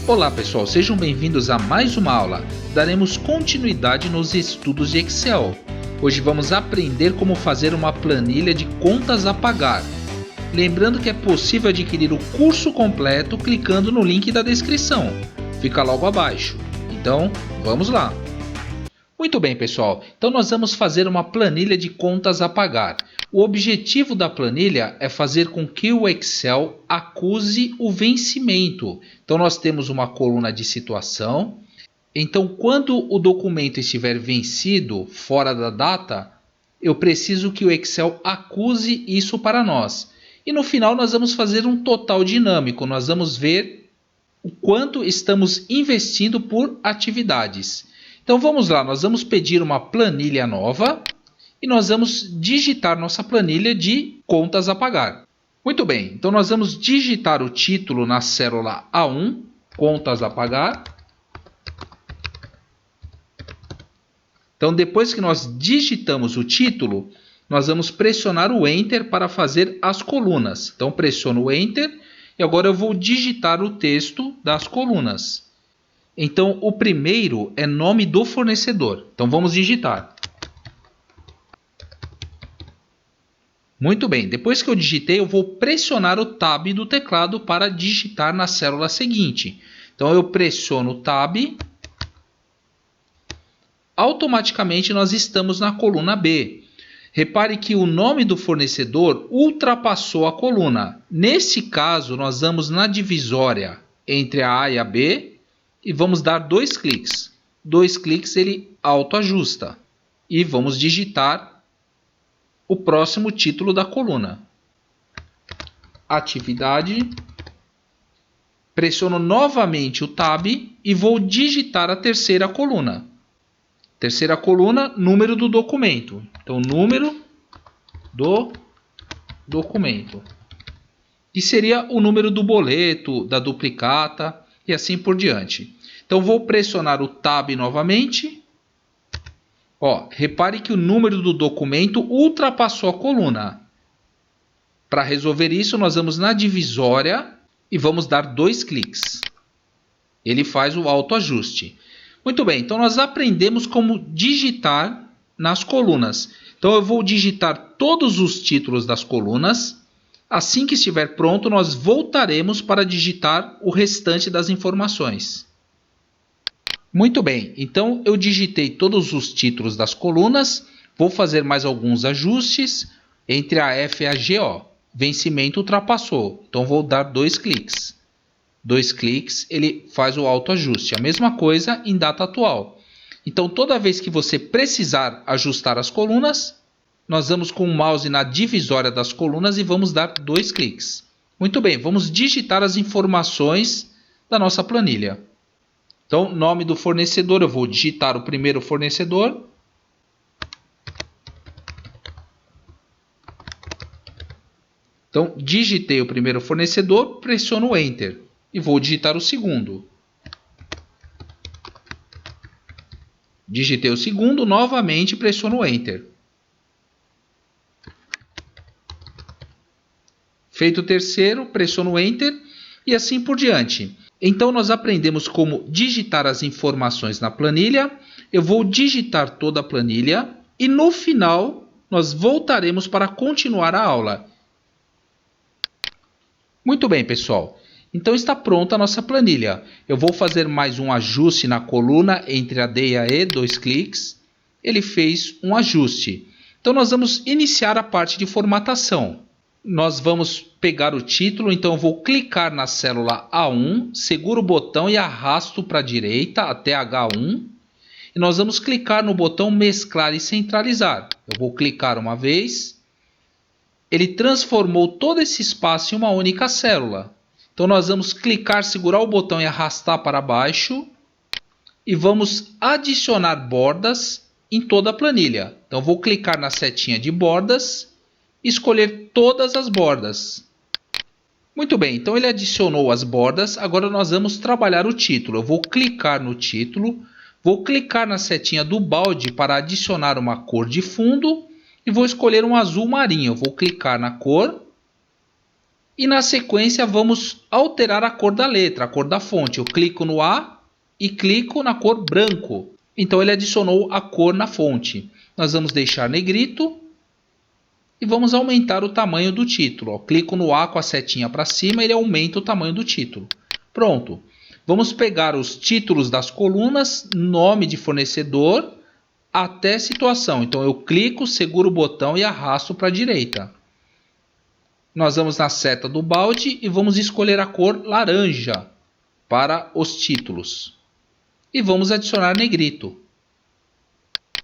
Olá pessoal, sejam bem-vindos a mais uma aula. Daremos continuidade nos estudos de Excel. Hoje vamos aprender como fazer uma planilha de contas a pagar. Lembrando que é possível adquirir o curso completo clicando no link da descrição. Fica logo abaixo. Então, vamos lá. Muito bem, pessoal. Então nós vamos fazer uma planilha de contas a pagar. O objetivo da planilha é fazer com que o Excel acuse o vencimento. Então nós temos uma coluna de situação. Então quando o documento estiver vencido, fora da data, eu preciso que o Excel acuse isso para nós. E no final nós vamos fazer um total dinâmico. Nós vamos ver o quanto estamos investindo por atividades. Então vamos lá, nós vamos pedir uma planilha nova e nós vamos digitar nossa planilha de contas a pagar. Muito bem, então nós vamos digitar o título na célula A1, contas a pagar. Então depois que nós digitamos o título, nós vamos pressionar o Enter para fazer as colunas. Então pressiono o Enter e agora eu vou digitar o texto das colunas. Então, o primeiro é nome do fornecedor. Então, vamos digitar. Muito bem. Depois que eu digitei, eu vou pressionar o Tab do teclado para digitar na célula seguinte. Então, eu pressiono o Tab. Automaticamente, nós estamos na coluna B. Repare que o nome do fornecedor ultrapassou a coluna. Nesse caso, nós vamos na divisória entre a A e a B. E vamos dar 2 cliques. 2 cliques ele autoajusta. E vamos digitar o próximo título da coluna. Atividade. Pressiono novamente o Tab e vou digitar a terceira coluna. Terceira coluna, número do documento. Então, número do documento. E seria o número do boleto, da duplicata e assim por diante. Então vou pressionar o Tab novamente. Repare que o número do documento ultrapassou a coluna. Para resolver isso, nós vamos na divisória e vamos dar 2 cliques. Ele faz o autoajuste. Muito bem, então nós aprendemos como digitar nas colunas. Então eu vou digitar todos os títulos das colunas. Assim que estiver pronto, nós voltaremos para digitar o restante das informações. Muito bem, então eu digitei todos os títulos das colunas. Vou fazer mais alguns ajustes entre a F e a G. Vencimento ultrapassou, então vou dar 2 cliques. 2 cliques, ele faz o autoajuste. A mesma coisa em data atual. Então toda vez que você precisar ajustar as colunas, nós vamos com o mouse na divisória das colunas e vamos dar 2 cliques. Muito bem, vamos digitar as informações da nossa planilha. Então, nome do fornecedor, eu vou digitar o primeiro fornecedor. Então, digitei o primeiro fornecedor, pressiono o Enter e vou digitar o segundo. Digitei o segundo, novamente pressiono o Enter. Feito o terceiro, pressiono o Enter e assim por diante. Então nós aprendemos como digitar as informações na planilha. Eu vou digitar toda a planilha e no final nós voltaremos para continuar a aula. Muito bem, pessoal. Então está pronta a nossa planilha. Eu vou fazer mais um ajuste na coluna entre a D e a E, 2 cliques. Ele fez um ajuste. Então nós vamos iniciar a parte de formatação. Nós vamos pegar o título, então eu vou clicar na célula A1, seguro o botão e arrasto para a direita até H1. E nós vamos clicar no botão mesclar e centralizar. Eu vou clicar uma vez. Ele transformou todo esse espaço em uma única célula. Então nós vamos clicar, segurar o botão e arrastar para baixo. E vamos adicionar bordas em toda a planilha. Então vou clicar na setinha de bordas. Escolher todas as bordas. Muito bem, então ele adicionou as bordas. Agora nós vamos trabalhar o título. Eu vou clicar no título. Vou clicar na setinha do balde para adicionar uma cor de fundo. E vou escolher um azul marinho. Eu vou clicar na cor. E na sequência vamos alterar a cor da letra, a cor da fonte. Eu clico no A e clico na cor branco. Então ele adicionou a cor na fonte. Nós vamos deixar negrito e vamos aumentar o tamanho do título. Eu clico no A com a setinha para cima e ele aumenta o tamanho do título. Pronto. Vamos pegar os títulos das colunas, nome de fornecedor, até situação. Então eu clico, seguro o botão e arrasto para a direita. Nós vamos na seta do balde e vamos escolher a cor laranja para os títulos. E vamos adicionar negrito.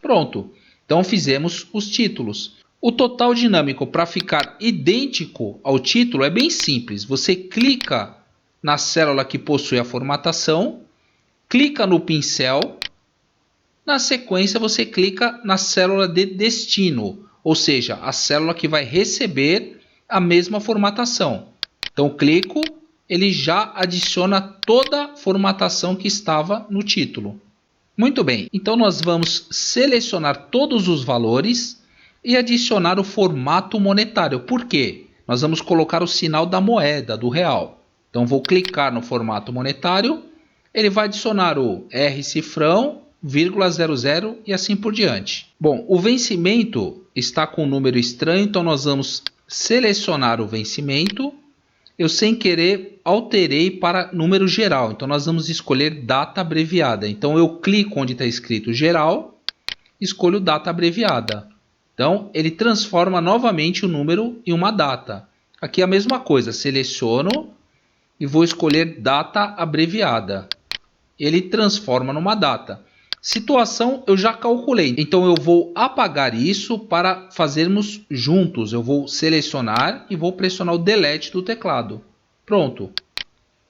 Pronto. Então fizemos os títulos. O total dinâmico para ficar idêntico ao título é bem simples. Você clica na célula que possui a formatação, clica no pincel. Na sequência você clica na célula de destino, ou seja, a célula que vai receber a mesma formatação. Então clico, ele já adiciona toda a formatação que estava no título. Muito bem, então nós vamos selecionar todos os valores e adicionar o formato monetário. Por quê? Nós vamos colocar o sinal da moeda, do real. Então vou clicar no formato monetário, ele vai adicionar o R cifrão, 00 e assim por diante. Bom, o vencimento está com um número estranho, então nós vamos selecionar o vencimento. Eu sem querer alterei para número geral, então nós vamos escolher data abreviada. Então eu clico onde está escrito geral, escolho data abreviada. Então ele transforma novamente o número em uma data. Aqui é a mesma coisa, seleciono e vou escolher data abreviada. Ele transforma numa data. Situação eu já calculei, então eu vou apagar isso para fazermos juntos. Eu vou selecionar e vou pressionar o delete do teclado. Pronto.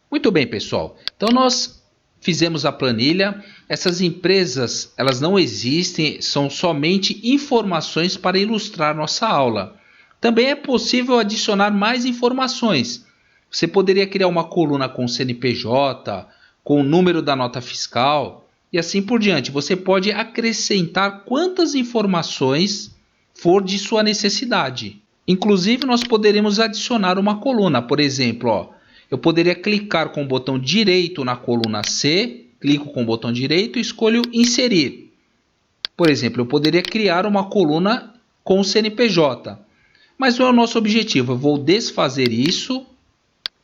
Muito bem, pessoal. Então nós fizemos a planilha. Essas empresas, elas não existem, são somente informações para ilustrar nossa aula. Também é possível adicionar mais informações. Você poderia criar uma coluna com CNPJ, com o número da nota fiscal e assim por diante. Você pode acrescentar quantas informações for de sua necessidade. Inclusive, nós poderemos adicionar uma coluna. Por exemplo, eu poderia clicar com o botão direito na coluna C, clico com o botão direito e escolho inserir. Por exemplo, eu poderia criar uma coluna com o CNPJ. Mas não é o nosso objetivo. Eu vou desfazer isso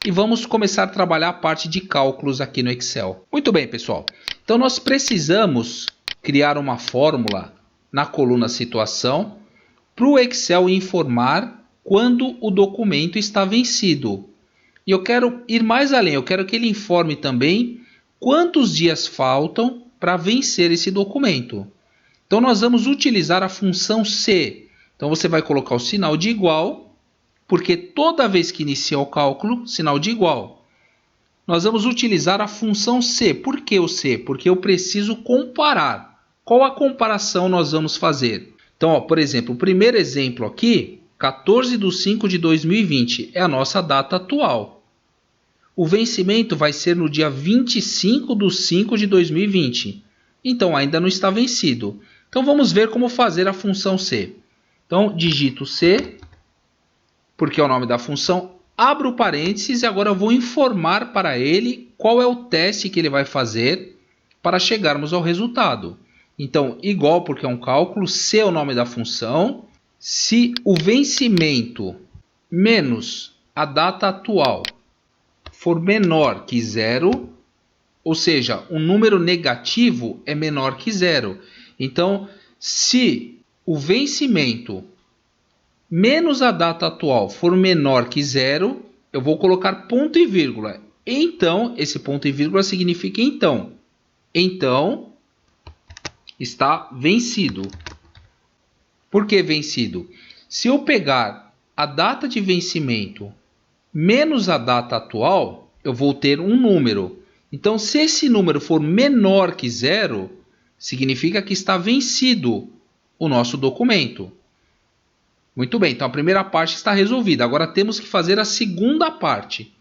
e vamos começar a trabalhar a parte de cálculos aqui no Excel. Muito bem, pessoal. Então nós precisamos criar uma fórmula na coluna situação para o Excel informar quando o documento está vencido. E eu quero ir mais além, eu quero que ele informe também quantos dias faltam para vencer esse documento. Então nós vamos utilizar a função se. Então você vai colocar o sinal de igual, porque toda vez que inicia o cálculo, sinal de igual. Nós vamos utilizar a função se. Por que o se? Porque eu preciso comparar. Qual a comparação nós vamos fazer? Então, por exemplo, o primeiro exemplo aqui, 14/5/2020, é a nossa data atual. O vencimento vai ser no dia 25/5/2020. Então, ainda não está vencido. Então, vamos ver como fazer a função se. Então, digito se, porque é o nome da função, abro parênteses e agora eu vou informar para ele qual é o teste que ele vai fazer para chegarmos ao resultado. Então, igual, porque é um cálculo, se é o nome da função. Se o vencimento menos a data atual for menor que zero, ou seja, um número negativo é menor que zero. Então, se o vencimento menos a data atual for menor que zero, eu vou colocar ponto e vírgula. Então, esse ponto e vírgula significa então. Então, está vencido. Por que vencido? Se eu pegar a data de vencimento menos a data atual, eu vou ter um número. Então, se esse número for menor que zero, significa que está vencido o nosso documento. Muito bem, então a primeira parte está resolvida. Agora temos que fazer a segunda parte.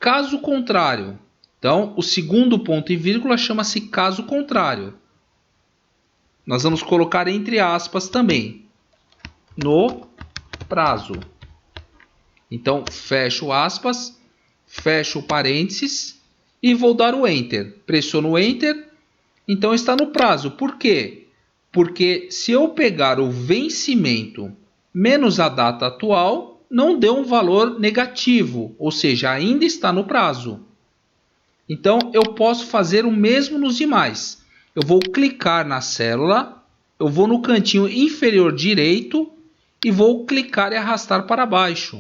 Caso contrário. Então, o segundo ponto e vírgula chama-se caso contrário. Nós vamos colocar entre aspas também. No prazo. Então, fecho aspas, fecho parênteses e vou dar o Enter. Pressiono o Enter, então está no prazo. Por quê? Porque se eu pegar o vencimento menos a data atual, não deu um valor negativo, ou seja, ainda está no prazo. Então, eu posso fazer o mesmo nos demais. Eu vou clicar na célula, eu vou no cantinho inferior direito e vou clicar e arrastar para baixo.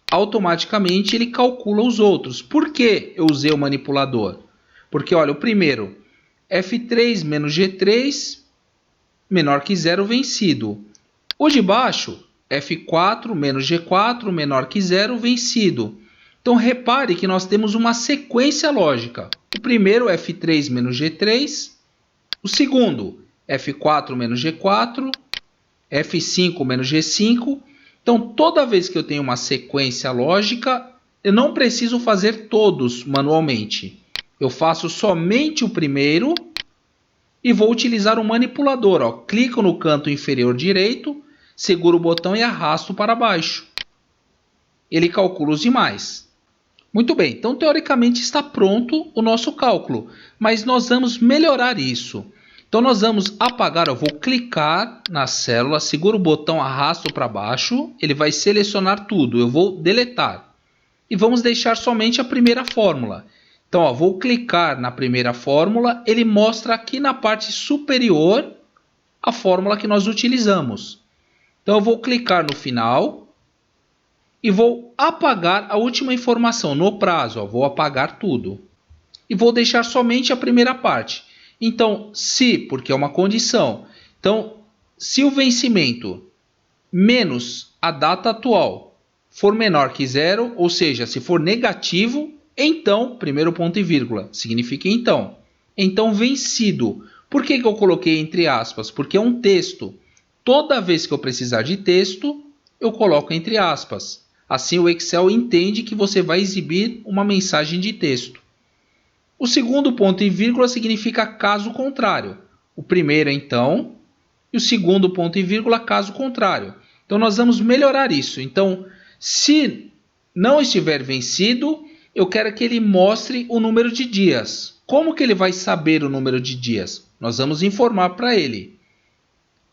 Automaticamente ele calcula os outros. Por que eu usei o manipulador? Porque, olha, o primeiro, F3 menos G3 menor que 0 vencido. O de baixo, F4 menos G4 menor que 0 vencido. Então, repare que nós temos uma sequência lógica. O primeiro, F3 menos G3. O segundo, F4 menos G4. F5 menos G5. Então, toda vez que eu tenho uma sequência lógica, eu não preciso fazer todos manualmente. Eu faço somente o primeiro e vou utilizar o manipulador. Ó. Clico no canto inferior direito, seguro o botão e arrasto para baixo. Ele calcula os demais. Muito bem, então teoricamente está pronto o nosso cálculo, mas nós vamos melhorar isso. Então nós vamos apagar, eu vou clicar na célula, seguro o botão, arrasto para baixo, ele vai selecionar tudo, eu vou deletar. E vamos deixar somente a primeira fórmula. Então, ó, vou clicar na primeira fórmula, ele mostra aqui na parte superior a fórmula que nós utilizamos. Então eu vou clicar no final e vou apagar a última informação no prazo, ó, vou apagar tudo. E vou deixar somente a primeira parte. Então, se, porque é uma condição, então, se o vencimento menos a data atual for menor que 0, ou seja, se for negativo, então, primeiro ponto e vírgula, significa então. Então, vencido. Por que eu coloquei entre aspas? Porque é um texto. Toda vez que eu precisar de texto, eu coloco entre aspas. Assim, o Excel entende que você vai exibir uma mensagem de texto. O segundo ponto e vírgula significa caso contrário. O primeiro, então, e o segundo ponto e vírgula, caso contrário. Então, nós vamos melhorar isso. Então, se não estiver vencido, eu quero que ele mostre o número de dias. Como que ele vai saber o número de dias? Nós vamos informar para ele.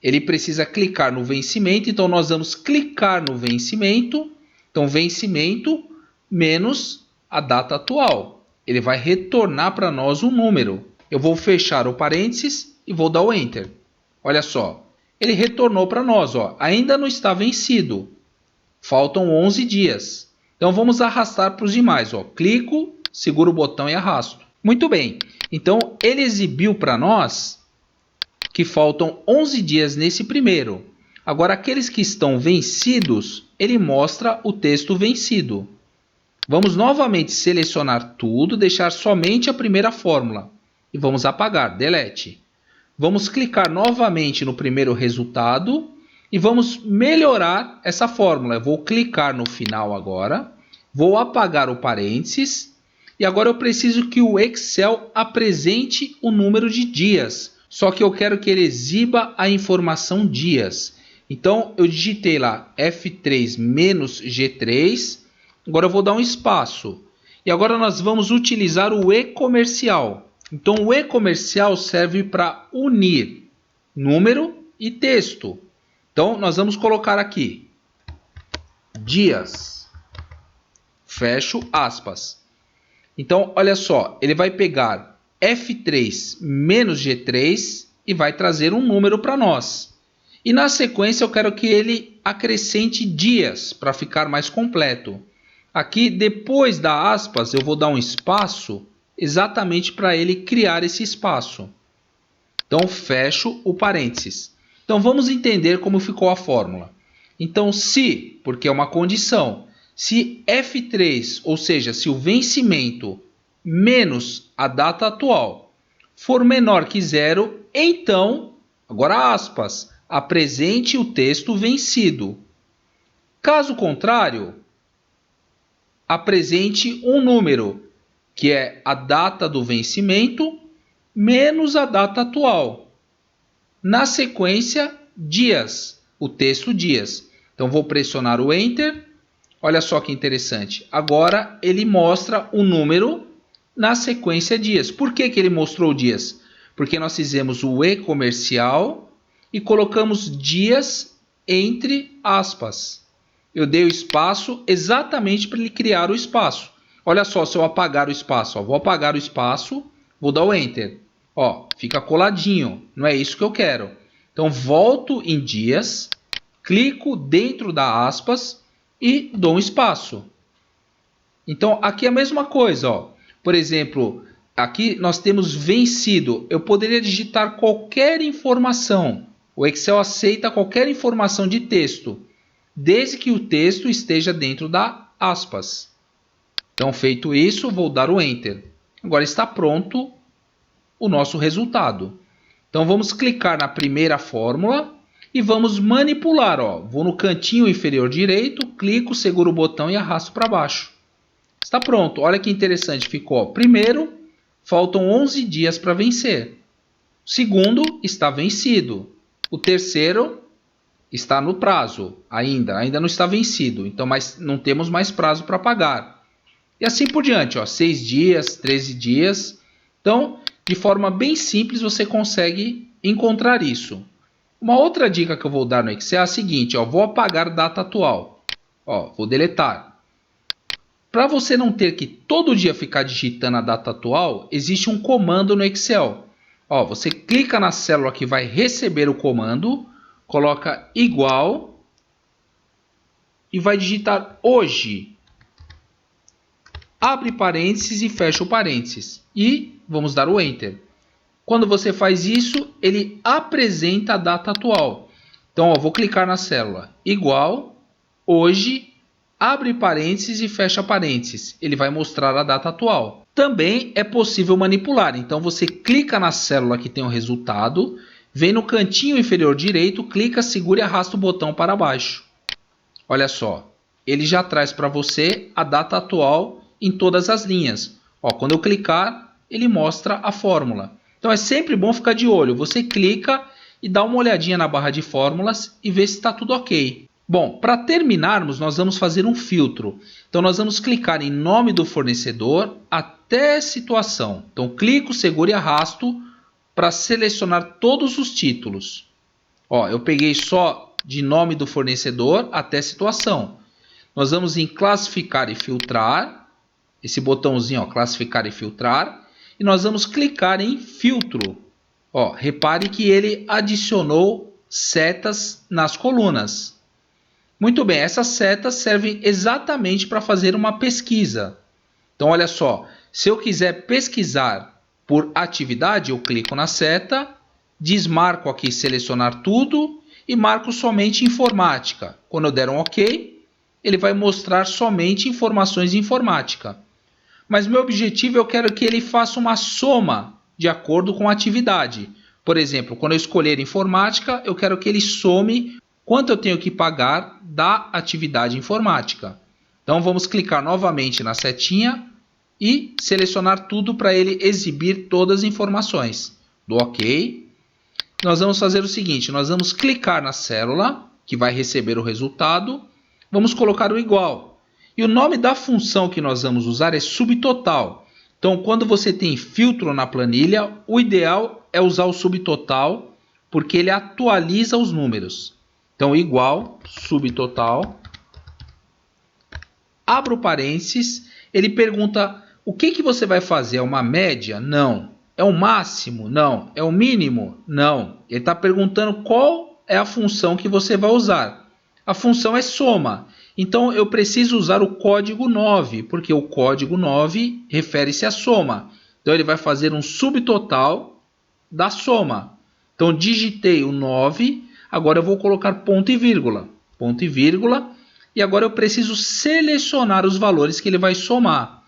Ele precisa clicar no vencimento, então nós vamos clicar no vencimento. Então, vencimento menos a data atual. Ele vai retornar para nós um número. Eu vou fechar o parênteses e vou dar o Enter. Olha só, ele retornou para nós. Ó, ainda não está vencido. Faltam 11 dias. Então, vamos arrastar para os demais. Ó. Clico, seguro o botão e arrasto. Muito bem. Então, ele exibiu para nós que faltam 11 dias nesse primeiro. Agora, aqueles que estão vencidos, ele mostra o texto vencido. Vamos novamente selecionar tudo, deixar somente a primeira fórmula. E vamos apagar, delete. Vamos clicar novamente no primeiro resultado e vamos melhorar essa fórmula. Eu vou clicar no final agora, vou apagar o parênteses e agora eu preciso que o Excel apresente o número de dias. Só que eu quero que ele exiba a informação dias. Então, eu digitei lá F3 menos G3. Agora eu vou dar um espaço. E agora nós vamos utilizar o E-comercial. Então, o E-comercial serve para unir número e texto. Então, nós vamos colocar aqui dias. Fecho aspas. Então, olha só, ele vai pegar F3 menos G3 e vai trazer um número para nós. E na sequência eu quero que ele acrescente dias para ficar mais completo. Aqui, depois da aspas, eu vou dar um espaço exatamente para ele criar esse espaço. Então, fecho o parênteses. Então, vamos entender como ficou a fórmula. Então, se, porque é uma condição, se F3, ou seja, se o vencimento menos a data atual for menor que 0, então, agora aspas, apresente o texto vencido. Caso contrário, apresente um número, que é a data do vencimento menos a data atual. Na sequência, dias, o texto dias. Então, vou pressionar o Enter. Olha só que interessante. Agora ele mostra o número na sequência dias. Por que ele mostrou dias? Porque nós fizemos o e comercial e colocamos dias entre aspas. Eu dei o espaço exatamente para ele criar o espaço. Olha só, se eu apagar o espaço, ó, vou apagar o espaço, vou dar o Enter. Ó, fica coladinho, não é isso que eu quero. Então volto em dias, clico dentro da aspas e dou um espaço. Então aqui é a mesma coisa, ó. Por exemplo, aqui nós temos vencido. Eu poderia digitar qualquer informação. O Excel aceita qualquer informação de texto, desde que o texto esteja dentro da aspas. Então, feito isso, vou dar o Enter. Agora está pronto o nosso resultado. Então, vamos clicar na primeira fórmula e vamos manipular. Ó. Vou no cantinho inferior direito, clico, seguro o botão e arrasto para baixo. Está pronto. Olha que interessante ficou. Primeiro, faltam 11 dias para vencer. O segundo está vencido. O terceiro está no prazo ainda não está vencido. Então, mas não temos mais prazo para pagar. E assim por diante, ó, 6 dias, 13 dias. Então, de forma bem simples, você consegue encontrar isso. Uma outra dica que eu vou dar no Excel é a seguinte, ó, vou apagar data atual. Ó, vou deletar. Para você não ter que todo dia ficar digitando a data atual, existe um comando no Excel. Ó, você clica na célula que vai receber o comando, coloca igual e vai digitar hoje. Abre parênteses e fecha o parênteses. E vamos dar o Enter. Quando você faz isso, ele apresenta a data atual. Então, ó, vou clicar na célula igual, hoje, abre parênteses e fecha parênteses. Ele vai mostrar a data atual. Também é possível manipular. Então, você clica na célula que tem o resultado, vem no cantinho inferior direito, clica, segura e arrasta o botão para baixo. Olha só, ele já traz para você a data atual em todas as linhas. Ó, quando eu clicar, ele mostra a fórmula. Então é sempre bom ficar de olho. Você clica e dá uma olhadinha na barra de fórmulas e vê se está tudo ok. Bom, para terminarmos, nós vamos fazer um filtro. Então nós vamos clicar em nome do fornecedor até situação. Então clico, seguro e arrasto para selecionar todos os títulos. Ó, eu peguei só de nome do fornecedor até situação. Nós vamos em classificar e filtrar. Esse botãozinho, ó, classificar e filtrar. E nós vamos clicar em filtro. Ó, repare que ele adicionou setas nas colunas. Muito bem, essas setas servem exatamente para fazer uma pesquisa. Então, olha só, se eu quiser pesquisar por atividade, eu clico na seta, desmarco aqui selecionar tudo e marco somente informática. Quando eu der um OK, ele vai mostrar somente informações de informática. Mas meu objetivo, eu quero que ele faça uma soma de acordo com a atividade. Por exemplo, quando eu escolher informática, eu quero que ele some quanto eu tenho que pagar da atividade informática. Então vamos clicar novamente na setinha e selecionar tudo para ele exibir todas as informações. Do OK. Nós vamos fazer o seguinte, nós vamos clicar na célula que vai receber o resultado, vamos colocar o igual. E o nome da função que nós vamos usar é subtotal. Então, quando você tem filtro na planilha, o ideal é usar o subtotal, porque ele atualiza os números. Então, igual, subtotal. Abro parênteses, ele pergunta, o que você vai fazer? É uma média? Não. É o máximo? Não. É o mínimo? Não. Ele está perguntando qual é a função que você vai usar. A função é soma. Então, eu preciso usar o código 9, porque o código 9 refere-se à soma. Então, ele vai fazer um subtotal da soma. Então, digitei o 9, agora eu vou colocar ponto e vírgula. Ponto e vírgula. E agora eu preciso selecionar os valores que ele vai somar.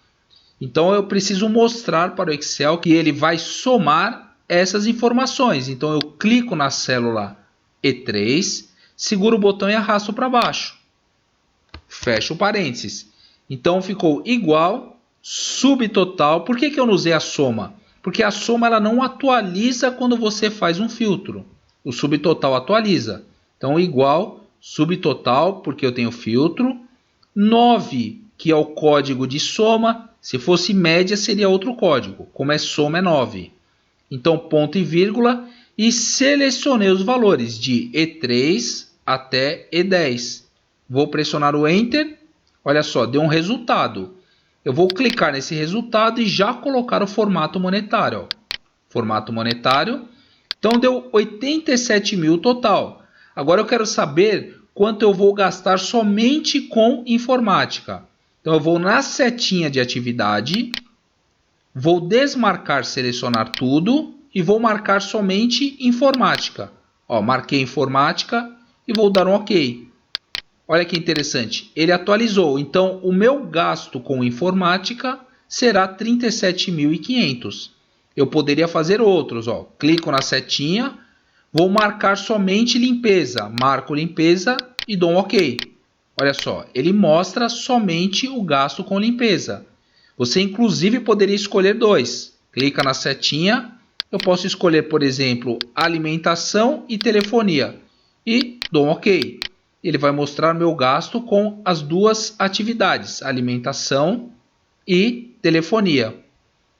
Então, eu preciso mostrar para o Excel que ele vai somar essas informações. Então, eu clico na célula E3, seguro o botão e arrasto para baixo. Fecho parênteses. Então ficou igual, subtotal. Por que eu não usei a soma? Porque a soma ela não atualiza quando você faz um filtro. O subtotal atualiza. Então igual, subtotal, porque eu tenho filtro. 9, que é o código de soma. Se fosse média, seria outro código. Como é soma, é 9. Então, ponto e vírgula. E selecionei os valores de E3 até E10. Vou pressionar o Enter. Olha só, deu um resultado. Eu vou clicar nesse resultado e já colocar o formato monetário. Ó. Formato monetário. Então, deu 87 mil total. Agora eu quero saber quanto eu vou gastar somente com informática. Então, eu vou na setinha de atividade, vou desmarcar, selecionar tudo e vou marcar somente informática. Ó, marquei informática e vou dar um OK. Olha que interessante, ele atualizou. Então, o meu gasto com informática será 37.500. Eu poderia fazer outros. Ó. Clico na setinha, vou marcar somente limpeza. Marco limpeza e dou um OK. Olha só, ele mostra somente o gasto com limpeza. Você, inclusive, poderia escolher 2. Clica na setinha. Eu posso escolher, por exemplo, alimentação e telefonia. E dou um OK. Ele vai mostrar meu gasto com as duas atividades, alimentação e telefonia.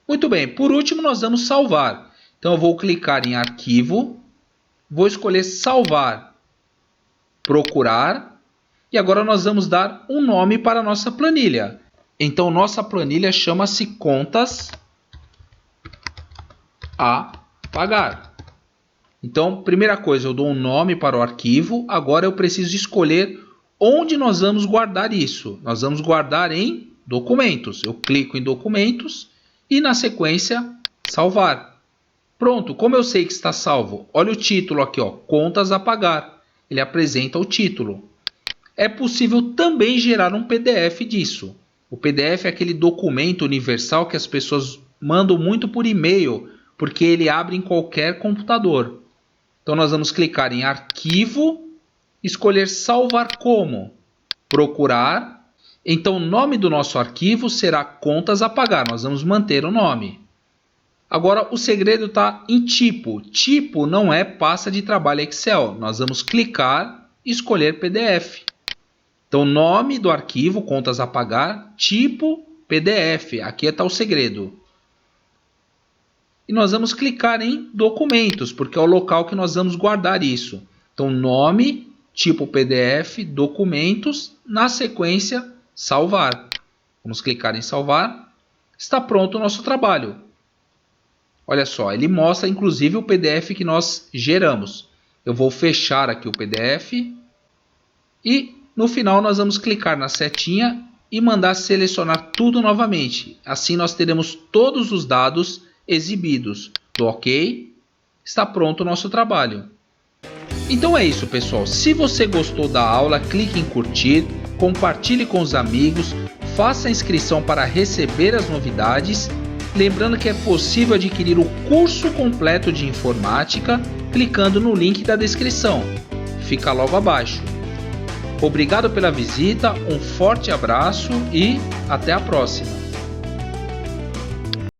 Muito bem, por último nós vamos salvar. Então eu vou clicar em arquivo, vou escolher salvar, procurar e agora nós vamos dar um nome para a nossa planilha. Então nossa planilha chama-se contas a pagar. Então, primeira coisa, eu dou um nome para o arquivo. Agora eu preciso escolher onde nós vamos guardar isso. Nós vamos guardar em documentos. Eu clico em documentos e na sequência salvar. Pronto, como eu sei que está salvo? Olha o título aqui, ó, contas a pagar. Ele apresenta o título. É possível também gerar um PDF disso. O PDF é aquele documento universal que as pessoas mandam muito por e-mail, porque ele abre em qualquer computador. Então, nós vamos clicar em arquivo, escolher salvar como, procurar. Então, o nome do nosso arquivo será contas a pagar. Nós vamos manter o nome. Agora, o segredo está em tipo. Tipo não é pasta de trabalho Excel. Nós vamos clicar e escolher PDF. Então, nome do arquivo, contas a pagar, tipo PDF. Aqui está o segredo. E nós vamos clicar em documentos, porque é o local que nós vamos guardar isso. Então, nome, tipo PDF, documentos, na sequência, salvar. Vamos clicar em salvar. Está pronto o nosso trabalho. Olha só, ele mostra inclusive o PDF que nós geramos. Eu vou fechar aqui o PDF e no final nós vamos clicar na setinha e mandar selecionar tudo novamente. Assim nós teremos todos os dados exibidos. Do OK, está pronto o nosso trabalho. Então é isso, pessoal. Se você gostou da aula, clique em curtir, compartilhe com os amigos, faça a inscrição para receber as novidades. Lembrando que é possível adquirir o curso completo de informática clicando no link da descrição. Fica logo abaixo. Obrigado pela visita, um forte abraço e até a próxima.